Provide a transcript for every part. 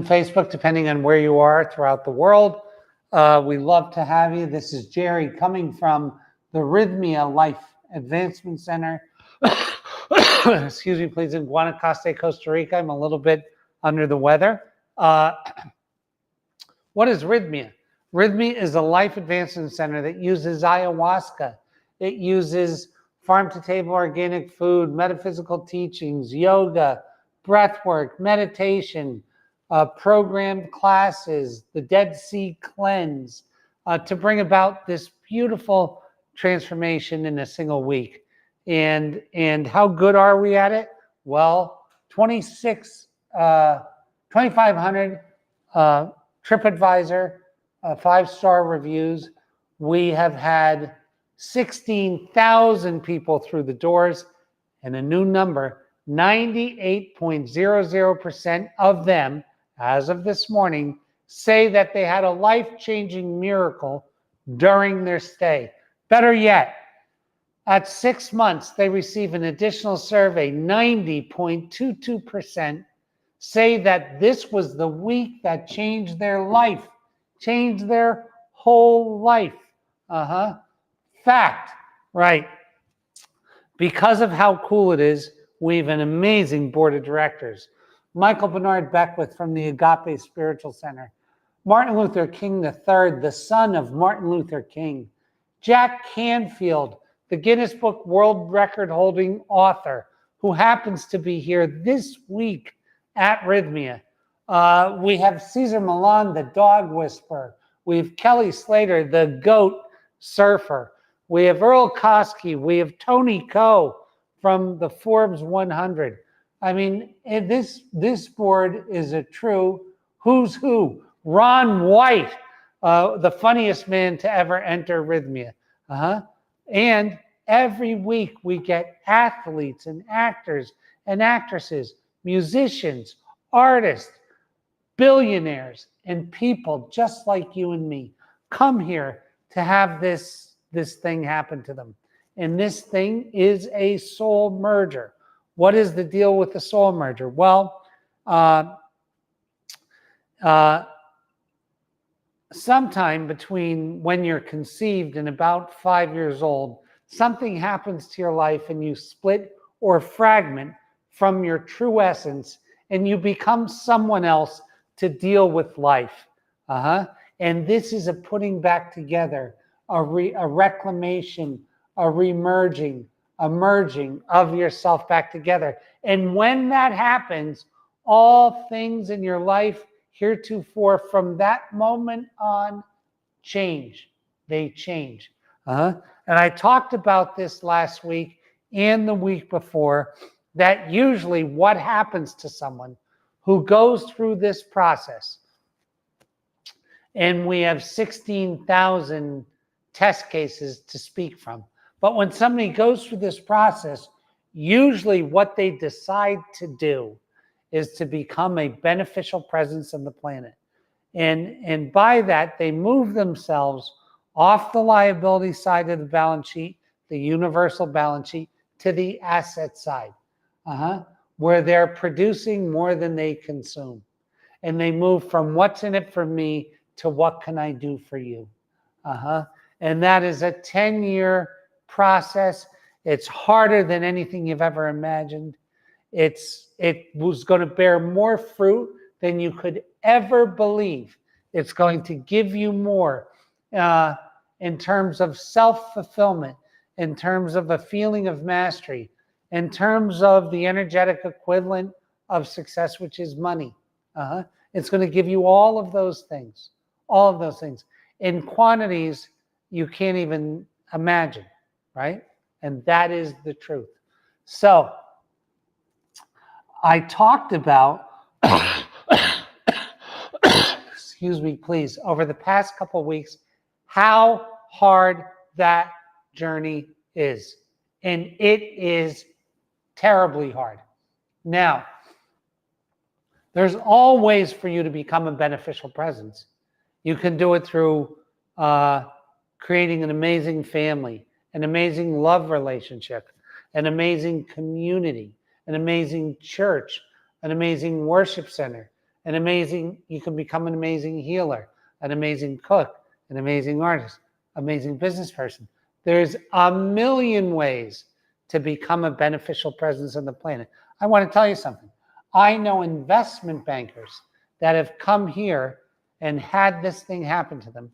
Facebook, depending on where you are throughout the world. We love to have you. This is Jerry coming from the Rythmia Life Advancement Center. Excuse me, please, in Guanacaste, Costa Rica. I'm a little bit under the weather. What is Rythmia? Rythmia is a life advancement center that uses ayahuasca. It uses farm-to-table organic food, metaphysical teachings, yoga, breathwork, meditation, programmed classes, the Dead Sea Cleanse, to bring about this beautiful transformation in a single week. And how good are we at it? Well, 2,500 TripAdvisor 5-star reviews. We have had 16,000 people through the doors, and a new number, 98.00% of them, as of this morning, say that they had a life-changing miracle during their stay. Better yet, at 6 months, they receive an additional survey. 90.22% say that this was the week that changed their life, changed their whole life. Fact, right? Because of how cool it is, we have an amazing board of directors. Michael Bernard Beckwith from the Agape Spiritual Center. Martin Luther King III, the son of Martin Luther King. Jack Canfield, the Guinness Book World Record holding author, who happens to be here this week at Rythmia. We have Cesar Millan, the dog whisperer. We have Kelly Slater, the goat surfer. We have Earl Koski. We have Tony Coe from the Forbes 100. I mean, this board is a true who's who. Ron White, the funniest man to ever enter Rythmia. And every week we get athletes and actors and actresses, musicians, artists, billionaires, and people just like you and me come here to have this thing happen to them. And this thing is a soul merger. What is the deal with the soul merger? Well, sometime between when you're conceived and about 5 years old, something happens to your life and you split or fragment from your true essence and you become someone else to deal with life. And this is a putting back together, a reclamation, a remerging, a merging of yourself back together. And when that happens, all things in your life heretofore from that moment on change. They change. And I talked about this last week and the week before, that usually what happens to someone who goes through this process, and we have 16,000 test cases to speak from, but when somebody goes through this process, usually what they decide to do is to become a beneficial presence on the planet. And by that, they move themselves off the liability side of the balance sheet, the universal balance sheet, to the asset side, where they're producing more than they consume. And they move from what's in it for me to what can I do for you. And that is a 10-year process. It's harder than anything you've ever imagined. It was going to bear more fruit than you could ever believe. It's going to give you more in terms of self-fulfillment, in terms of a feeling of mastery, in terms of the energetic equivalent of success, which is money. It's going to give you all of those things, in quantities you can't even imagine, right? And that is the truth. So I talked about, excuse me, please, over the past couple of weeks, how hard that journey is. And it is terribly hard. Now, there's all ways for you to become a beneficial presence. You can do it through creating an amazing family, an amazing love relationship, an amazing community, an amazing church, an amazing worship center, You can become an amazing healer, an amazing cook, an amazing artist, amazing business person. There's a million ways to become a beneficial presence on the planet. I want to tell you something. I know investment bankers that have come here and had this thing happen to them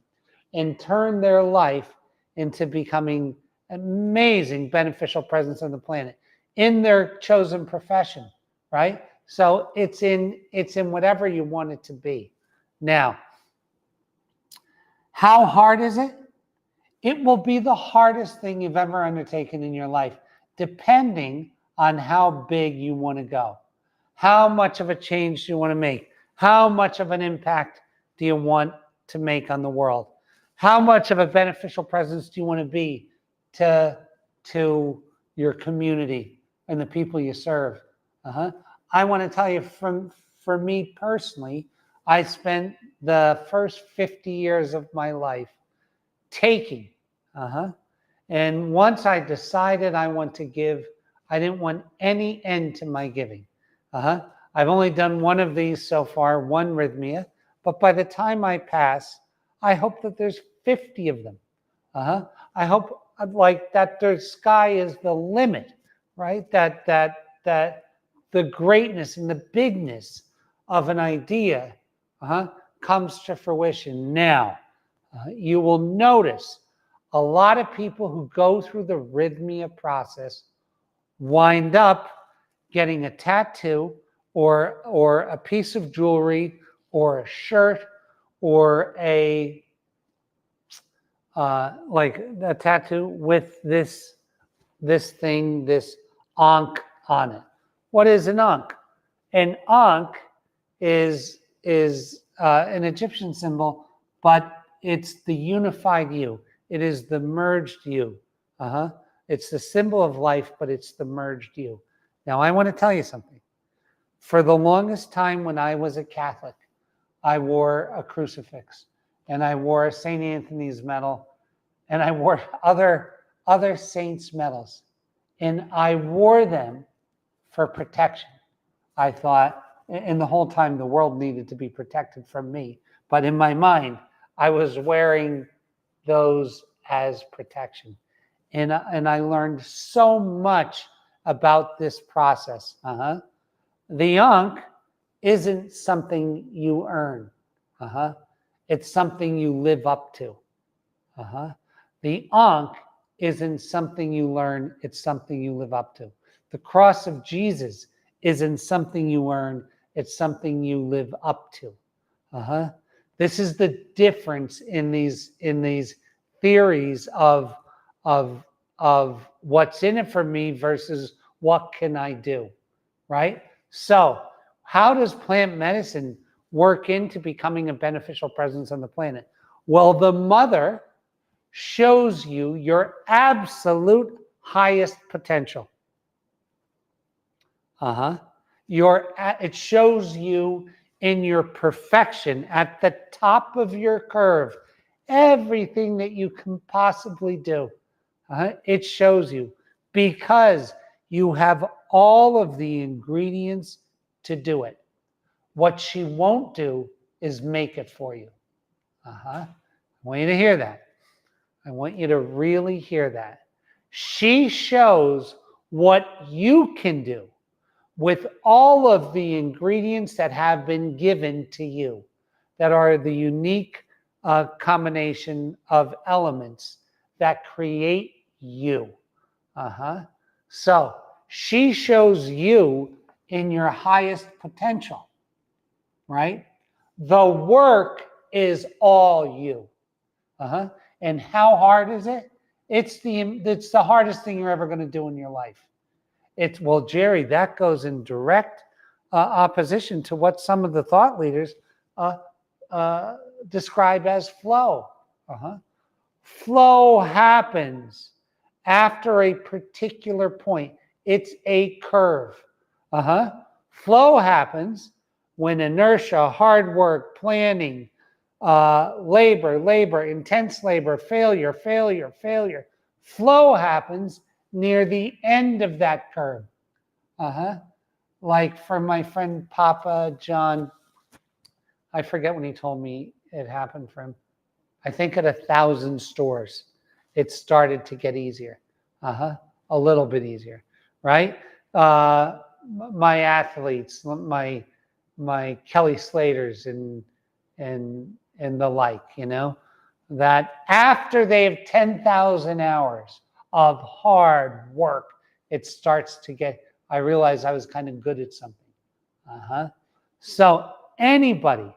and turned their life into becoming amazing beneficial presence on the planet in their chosen profession, right? So it's in whatever you want it to be. Now, how hard is it? It will be the hardest thing you've ever undertaken in your life, depending on how big you want to go. How much of a change do you want to make? How much of an impact do you want to make on the world? How much of a beneficial presence do you want to be to your community and the people you serve? I want to tell you, for me personally, I spent the first 50 years of my life taking. And once I decided I want to give, I didn't want any end to my giving. I've only done one of these so far, one rythmia, but by the time I pass, I hope that there's 50 of them. I hope like that the sky is the limit, right? That the greatness and the bigness of an idea comes to fruition. Now, you will notice a lot of people who go through the rythmia process wind up getting a tattoo or a piece of jewelry or a shirt or like a tattoo with this thing, this ankh on it. What is an ankh? An ankh is an Egyptian symbol, but it's the unified you. It is the merged you. It's the symbol of life, but it's the merged you. Now, I want to tell you something. For the longest time when I was a Catholic, I wore a crucifix, and I wore a St. Anthony's medal, and I wore other saints' medals, and I wore them for protection. I thought, and the whole time the world needed to be protected from me, but in my mind, I was wearing those as protection. And I learned so much about this process. The ankh isn't something you earn. It's something you live up to. The ankh isn't something you learn. It's something you live up to. The cross of Jesus isn't something you earn. It's something you live up to. This is the difference in these theories of what's in it for me versus what can I do, right? So how does plant medicine work into becoming a beneficial presence on the planet? Well, the mother shows you your absolute highest potential. It shows you in your perfection at the top of your curve, everything that you can possibly do. It shows you because you have all of the ingredients to do it. What she won't do is make it for you. I want you to hear that. I want you to really hear that. She shows what you can do with all of the ingredients that have been given to you, that are the unique combination of elements that create you. So she shows you in your highest potential, right? The work is all you. And how hard is it? It's the hardest thing you're ever going to do in your life. Well, Jerry, that goes in direct opposition to what some of the thought leaders describe as flow. Flow happens after a particular point. It's a curve. Flow happens when inertia, hard work, planning, labor, intense labor, failure. Flow happens near the end of that curve. Like for my friend Papa John I forget when he told me it happened for him. I think at 1,000 stores, it started to get easier. A little bit easier, right? My athletes, my Kelly Slaters and the like, that after they have 10,000 hours of hard work, it starts to get, I realized I was kind of good at something. So anybody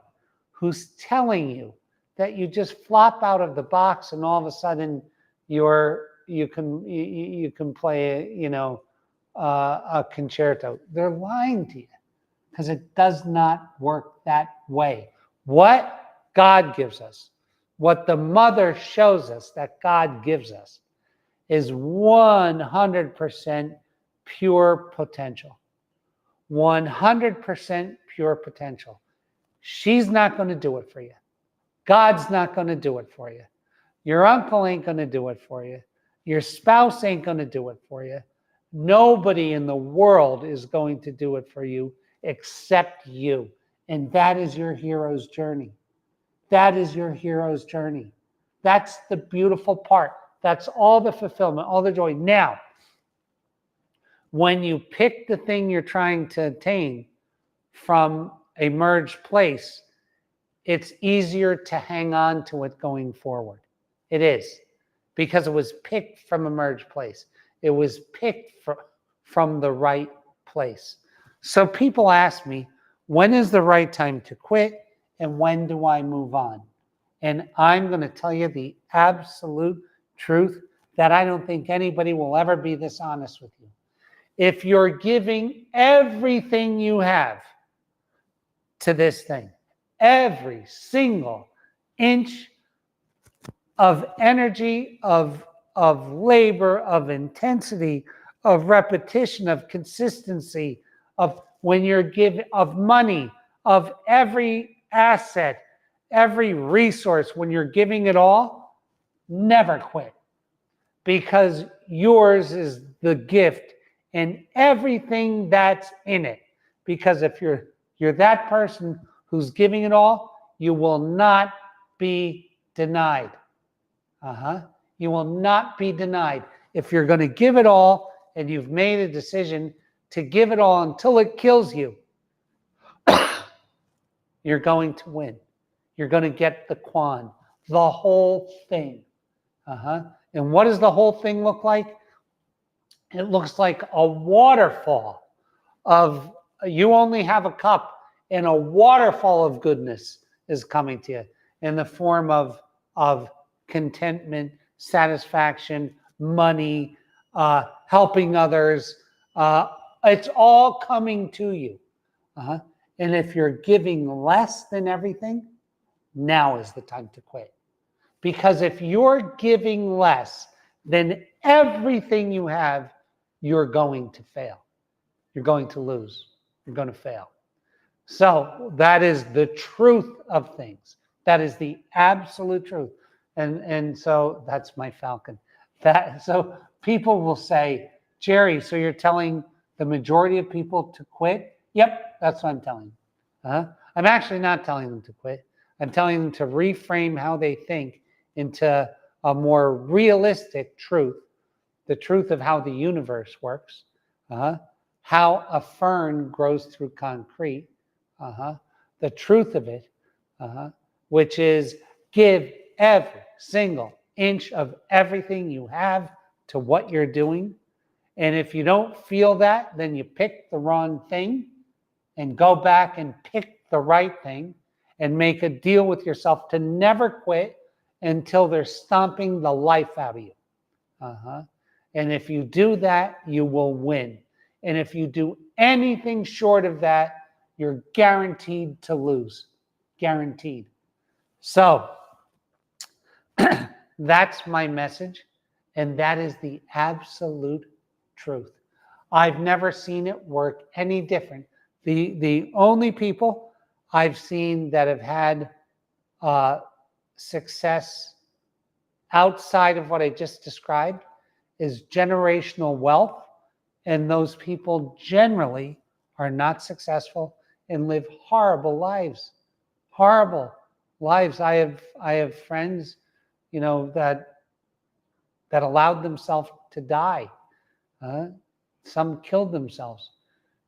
who's telling you that you just flop out of the box and all of a sudden you can play a concerto, they're lying to you, because it does not work that way. What God gives us, what the mother shows us that God gives us, is 100% pure potential. 100% pure potential. She's not going to do it for you. God's not going to do it for you. Your uncle ain't going to do it for you. Your spouse ain't going to do it for you. Nobody in the world is going to do it for you except you. And that is your hero's journey. That is your hero's journey. That's the beautiful part. That's all the fulfillment, all the joy. Now, when you pick the thing you're trying to attain from a merged place, it's easier to hang on to it going forward. It is, because it was picked from a merged place. It was picked from the right place. So people ask me, when is the right time to quit and when do I move on? And I'm going to tell you the absolute truth that I don't think anybody will ever be this honest with you. If you're giving everything you have to this thing, every single inch of energy, of labor, of intensity, of repetition, of consistency, of when you're giving, of money, of every asset, every resource, when you're giving it all, never quit. Because yours is the gift and everything that's in it. Because if you're that person who's giving it all, you will not be denied. You will not be denied. If you're going to give it all and you've made a decision to give it all until it kills you, you're going to win. You're going to get the quan, the whole thing. And what does the whole thing look like? It looks like a waterfall of, you only have a cup, and a waterfall of goodness is coming to you in the form of contentment, satisfaction, money, helping others. It's all coming to you. And if you're giving less than everything, now is the time to quit. Because if you're giving less than everything you have, you're going to fail. You're going to lose. You're going to fail. So that is the truth of things. That is the absolute truth. And so that's my falcon. So people will say, Jerry, so you're telling the majority of people to quit? Yep, that's what I'm telling them. I'm actually not telling them to quit. I'm telling them to reframe how they think into a more realistic truth, the truth of how the universe works, how a fern grows through concrete, the truth of it, which is give every single inch of everything you have to what you're doing. And if you don't feel that, then you pick the wrong thing, and go back and pick the right thing and make a deal with yourself to never quit until they're stomping the life out of you. And if you do that, you will win. And if you do anything short of that, you're guaranteed to lose. Guaranteed. So that's my message. And that is the absolute truth. I've never seen it work any different. The only people I've seen that have had success outside of what I just described is generational wealth. And those people generally are not successful and live horrible lives. horrible lives. I have friends, that allowed themselves to die. Some killed themselves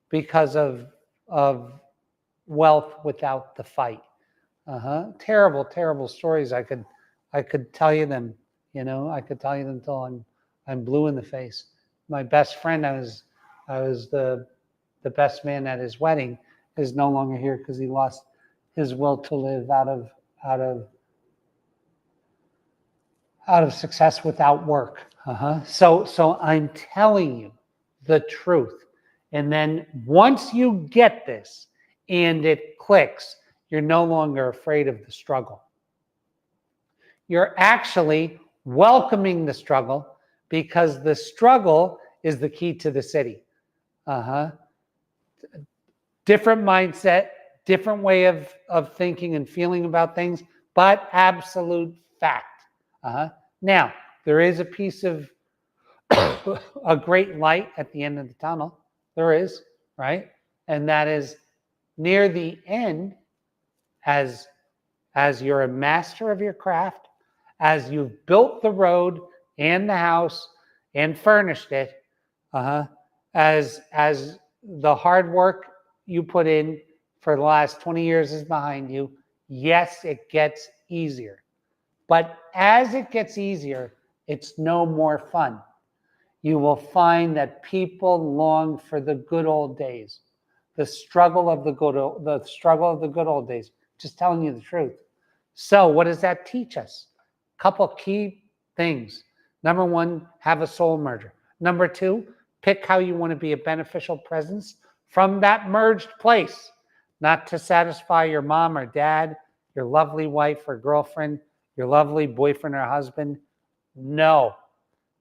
because of wealth without the fight. Terrible, terrible stories. I could tell you them. I could tell you them till I'm blue in the face. My best friend, I was the best man at his wedding, is no longer here because he lost his will to live out of success without work. So I'm telling you the truth. And then once you get this and it clicks, you're no longer afraid of the struggle. You're actually welcoming the struggle because the struggle is the key to the city. Different mindset, different way of thinking and feeling about things, but absolute fact. Now, there is a piece of a great light at the end of the tunnel. There is, right? And that is near the end, as you're a master of your craft, as you've built the road and the house and furnished it, as the hard work you put in for the last 20 years is behind you, yes, it gets easier. But as it gets easier, it's no more fun. You will find that people long for the good old days, the struggle of the good old days. Just telling you the truth. So what does that teach us? A couple key things. Number one, have a soul merger. Number two, pick how you want to be a beneficial presence from that merged place, not to satisfy your mom or dad, your lovely wife or girlfriend, your lovely boyfriend or husband. No,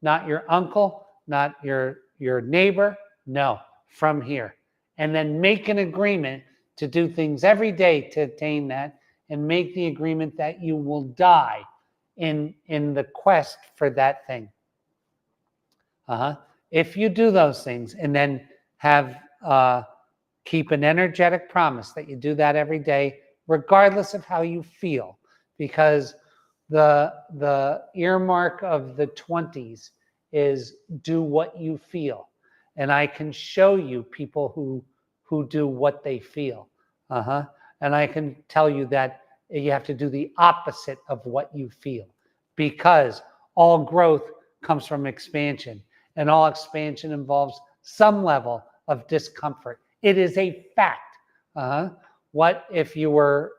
not your uncle, not your neighbor. No, from here. And then make an agreement to do things every day to attain that, and make the agreement that you will die in the quest for that thing. If you do those things and then have keep an energetic promise that you do that every day, regardless of how you feel, because the earmark of the 20s is do what you feel. And I can show you people who do what they feel. And I can tell you that you have to do the opposite of what you feel, because all growth comes from expansion, and all expansion involves some level of discomfort. It is a fact. What if you were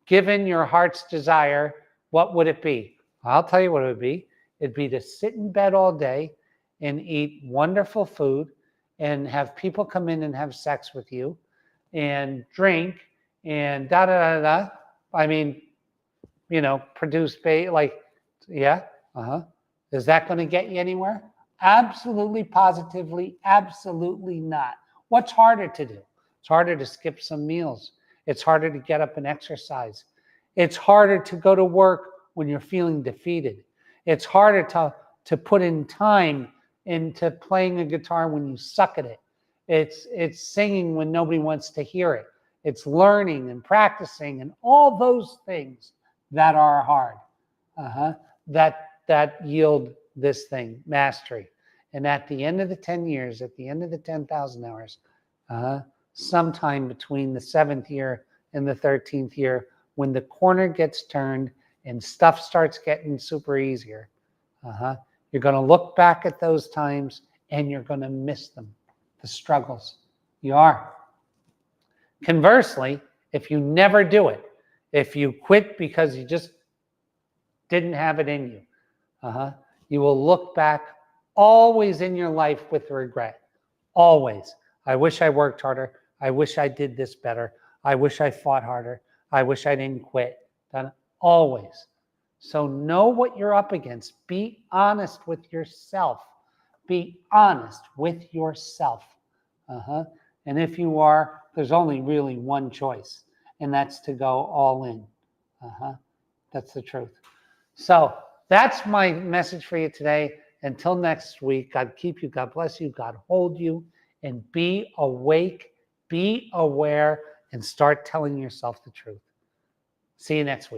given your heart's desire, what would it be? I'll tell you what it would be. It'd be to sit in bed all day and eat wonderful food and have people come in and have sex with you and drink and da-da-da-da. I mean, produce, yeah. Is that going to get you anywhere? Absolutely, positively, absolutely not. What's harder to do? It's harder to skip some meals. It's harder to get up and exercise. It's harder to go to work when you're feeling defeated. It's harder to put in time into playing a guitar when you suck at it. It's singing when nobody wants to hear it. It's learning and practicing and all those things that are hard, that yield this thing, mastery. And at the end of the 10 years, at the end of the 10,000 hours, sometime between the 7th year and the 13th year, when the corner gets turned and stuff starts getting super easier, you're going to look back at those times and you're going to miss them, the struggles. You are. Conversely, if you never do it, if you quit because you just didn't have it in you, you will look back always in your life with regret. Always. I wish I worked harder. I wish I did this better. I wish I fought harder. I wish I didn't quit. Always. So know what you're up against. Be honest with yourself. Be honest with yourself. And if you are, there's only really one choice, and that's to go all in. That's the truth. So that's my message for you today. Until next week, God keep you, God bless you, God hold you, and be awake, be aware, and start telling yourself the truth. See you next week.